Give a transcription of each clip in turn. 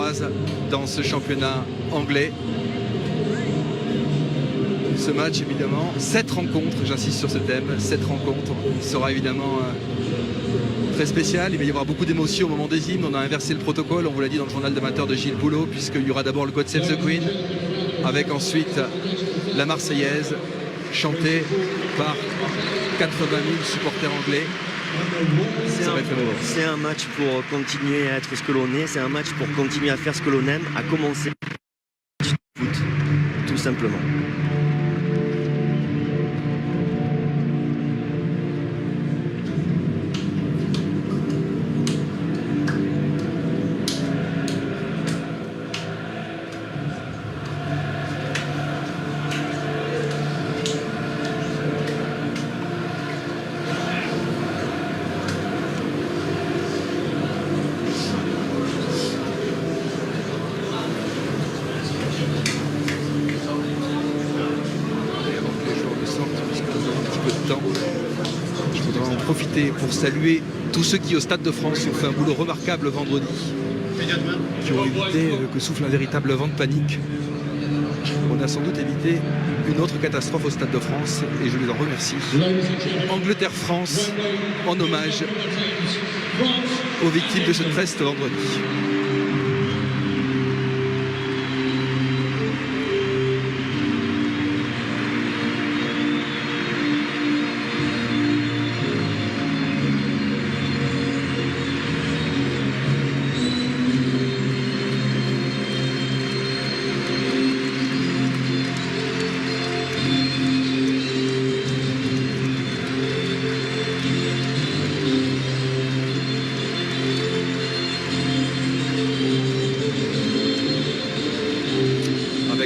phase dans ce championnat anglais. Ce match, évidemment, 7 rencontres, j'insiste sur ce thème, 7 rencontres, sera évidemment très spécial. Il va y avoir beaucoup d'émotions au moment des hymnes. On a inversé le protocole, on vous l'a dit dans le journal d'amateur de Gilles Boulot, puisqu'il y aura d'abord le God Save the Queen, avec ensuite la Marseillaise, chantée par 80 000 supporters anglais. C'est un match pour continuer à être ce que l'on est, c'est un match pour continuer à faire ce que l'on aime, à commencer du foot, tout simplement. Pour saluer tous ceux qui au Stade de France ont fait un boulot remarquable vendredi, qui ont évité que souffle un véritable vent de panique. On a sans doute évité une autre catastrophe au Stade de France et je les en remercie. Angleterre-France en hommage aux victimes de ce triste vendredi.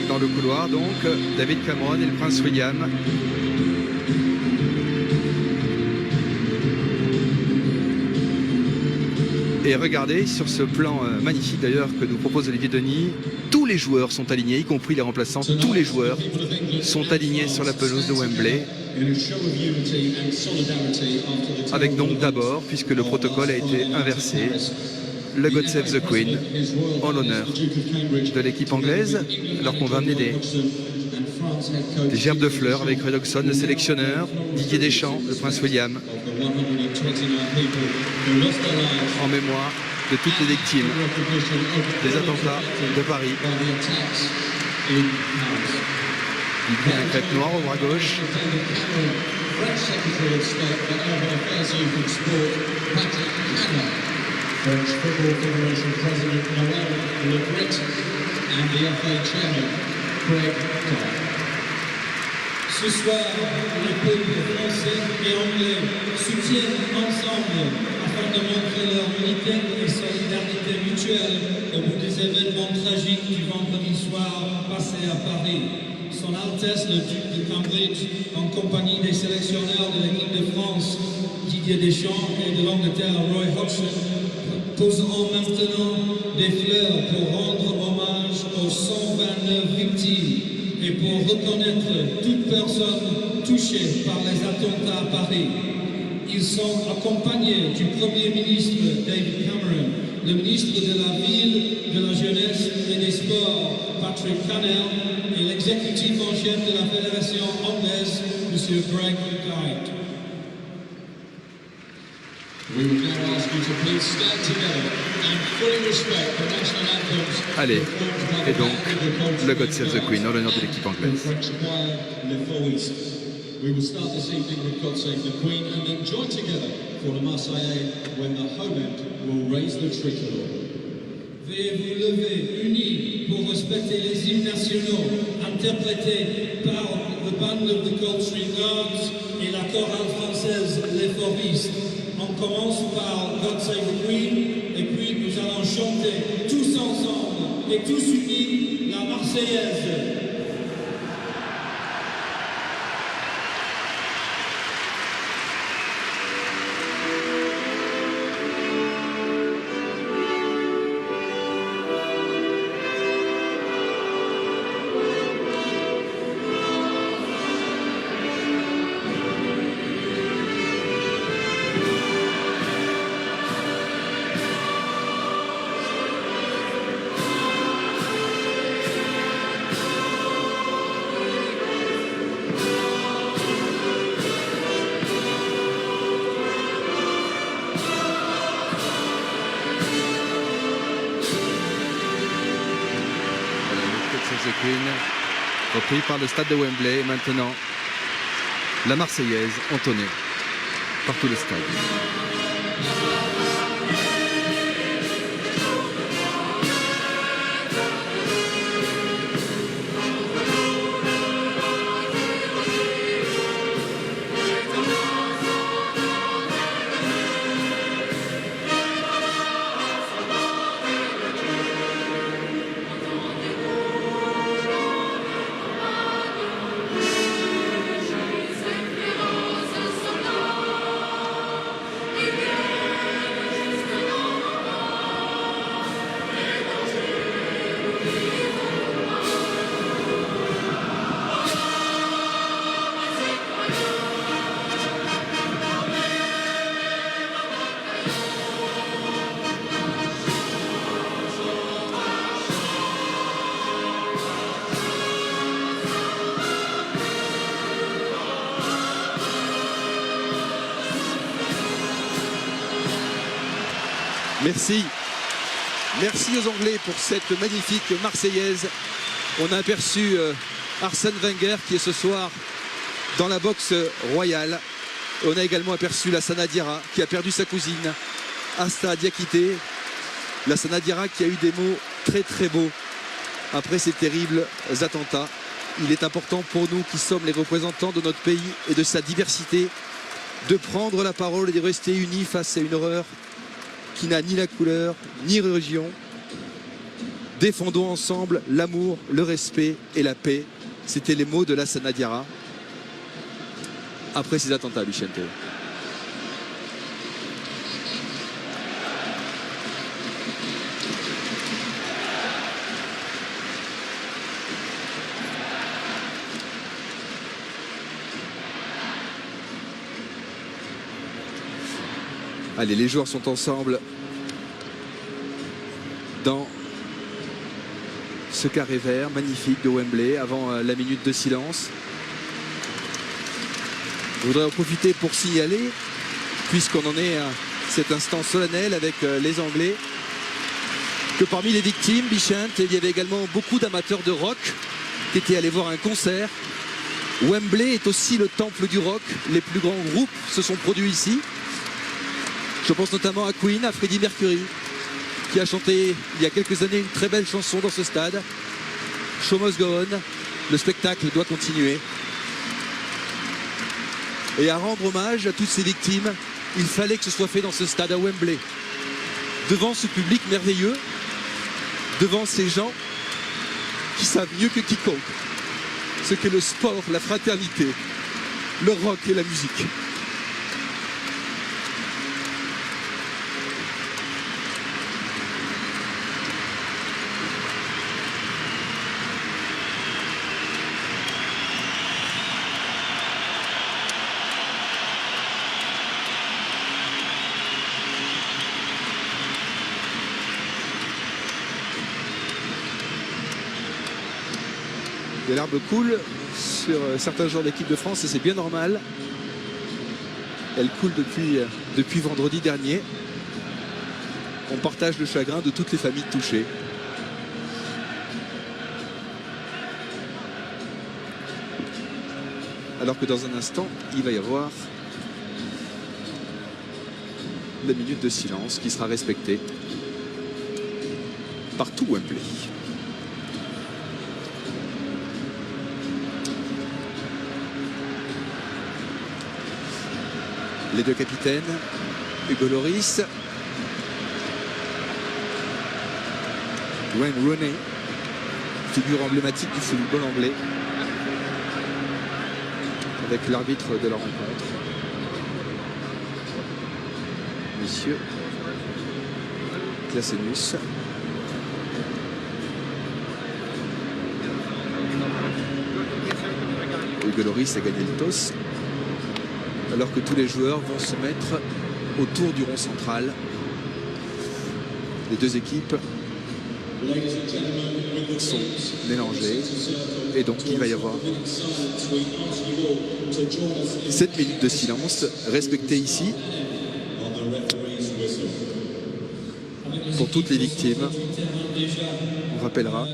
Dans le couloir donc David Cameron et le prince William. Et regardez sur ce plan magnifique d'ailleurs que nous propose Olivier Denis, tous les joueurs sont alignés, y compris les remplaçants, tous les joueurs sont alignés sur la pelouse de Wembley. Avec donc d'abord, puisque le protocole a été inversé, le God Save the Queen en l'honneur de l'équipe anglaise, alors qu'on va amener des gerbes de fleurs avec Ray Hodgson, le sélectionneur, Didier Deschamps, le prince William, en mémoire de toutes les victimes des attentats de Paris. Il prend une crête noire au bras gauche. French Football Federation President Noël Le Gret and the FA Chairman Greg Clark. Ce soir, les peuples français et anglais soutiennent ensemble afin de montrer leur unité et solidarité mutuelle au bout des événements tragiques du vendredi soir passé à Paris. Son Altesse le Duc de Cambridge, en compagnie des sélectionneurs de l'équipe de France, Didier Deschamps, et de l'Angleterre, Roy Hodgson, poseront maintenant des fleurs pour rendre hommage aux 129 victimes et pour reconnaître toute personne touchée par les attentats à Paris. Ils sont accompagnés du Premier ministre David Cameron, le ministre de la Ville, de la Jeunesse et des Sports Patrick Cannell et l'exécutif en chef de la Fédération anglaise, M. Greg Kite. We would now ask you to please stand together and fully respect the national anthems. Allez, et donc le God Save the Queen en l'honneur de l'équipe anglaise. We will start this evening with God Save the Queen and then join together for the Marseillaise when the home end will raise the tricolore. Veuillez vous lever unis pour respecter les hymnes nationaux interprétés par the Band of the Coldstream Guards et la chorale française Les Foristes. On commence par God Save the Queen et puis nous allons chanter tous ensemble et tous unis la Marseillaise. the Queen, repris par le stade de Wembley. Et maintenant, la Marseillaise entonnée par tout le stade. Merci. Merci aux Anglais pour cette magnifique Marseillaise. On a aperçu Arsène Wenger qui est ce soir dans la boxe royale. On a également aperçu Lassana Diarra qui a perdu sa cousine, Asta Diakité. Lassana Diarra qui a eu des mots très très beaux après ces terribles attentats. Il est important pour nous qui sommes les représentants de notre pays et de sa diversité de prendre la parole et de rester unis face à une horreur qui n'a ni la couleur, ni religion. Défendons ensemble l'amour, le respect et la paix. C'était les mots de Lassana Diarra après ces attentats, Vicente. Allez, les joueurs sont ensemble dans ce carré vert magnifique de Wembley avant la minute de silence. Je voudrais en profiter pour signaler, puisqu'on en est à cet instant solennel avec les Anglais, que parmi les victimes, Bichente, il y avait également beaucoup d'amateurs de rock qui étaient allés voir un concert. Wembley est aussi le temple du rock. Les plus grands groupes se sont produits ici. Je pense notamment à Queen, à Freddie Mercury, qui a chanté il y a quelques années une très belle chanson dans ce stade. Show must go on, le spectacle doit continuer. Et à rendre hommage à toutes ces victimes, il fallait que ce soit fait dans ce stade à Wembley. Devant ce public merveilleux, devant ces gens qui savent mieux que quiconque ce qu'est le sport, la fraternité, le rock et la musique. Des larmes coulent sur certains joueurs d'équipe de France et c'est bien normal. Elles coulent depuis vendredi dernier. On partage le chagrin de toutes les familles touchées. Alors que dans un instant, il va y avoir la minute de silence qui sera respectée par tout Wembley. Les deux capitaines, Hugo Lloris, Wayne Rooney, figure emblématique du football anglais, avec l'arbitre de la rencontre, Monsieur Clasenus. Hugo Lloris a gagné le toss, alors que tous les joueurs vont se mettre autour du rond central. Les deux équipes sont mélangées et donc il va y avoir 7 minutes de silence respectées ici pour toutes les victimes. On rappellera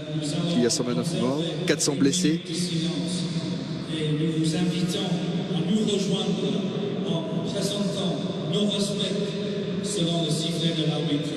qu'il y a 129 morts, 400 blessés. Et nous vous invitons à nous rejoindre en présentant nos respects selon le sifflet de l'arbitre.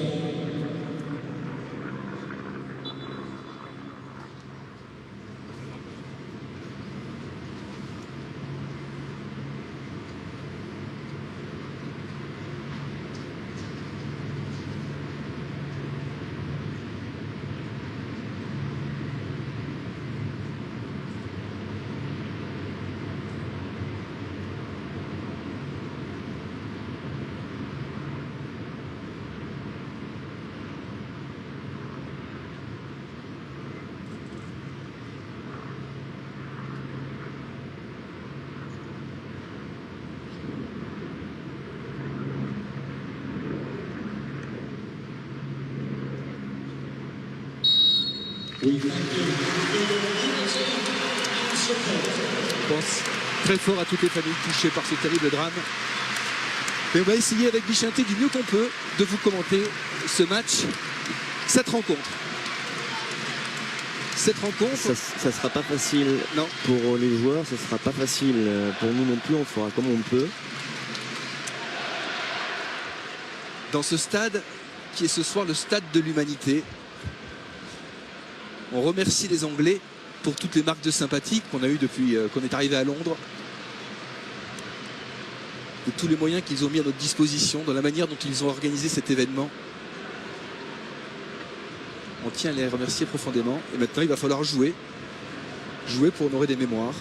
Je pense très fort à toutes les familles touchées par ce terrible drame. Mais on va essayer avec Bichinté du mieux qu'on peut de vous commenter ce match, cette rencontre. Cette rencontre... Ça sera pas facile non. Pour les joueurs, ça sera pas facile pour nous non plus, on fera comme on peut. Dans ce stade qui est ce soir le stade de l'humanité, on remercie les Anglais pour toutes les marques de sympathie qu'on a eues depuis qu'on est arrivé à Londres, et tous les moyens qu'ils ont mis à notre disposition dans la manière dont ils ont organisé cet événement. On tient à les remercier profondément. Et maintenant, il va falloir jouer pour honorer des mémoires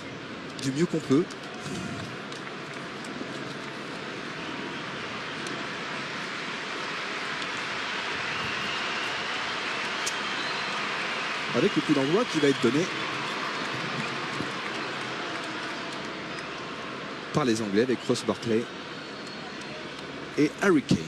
du mieux qu'on peut. Avec le coup d'envoi qui va être donné par les Anglais avec Ross Barkley et Harry Kane.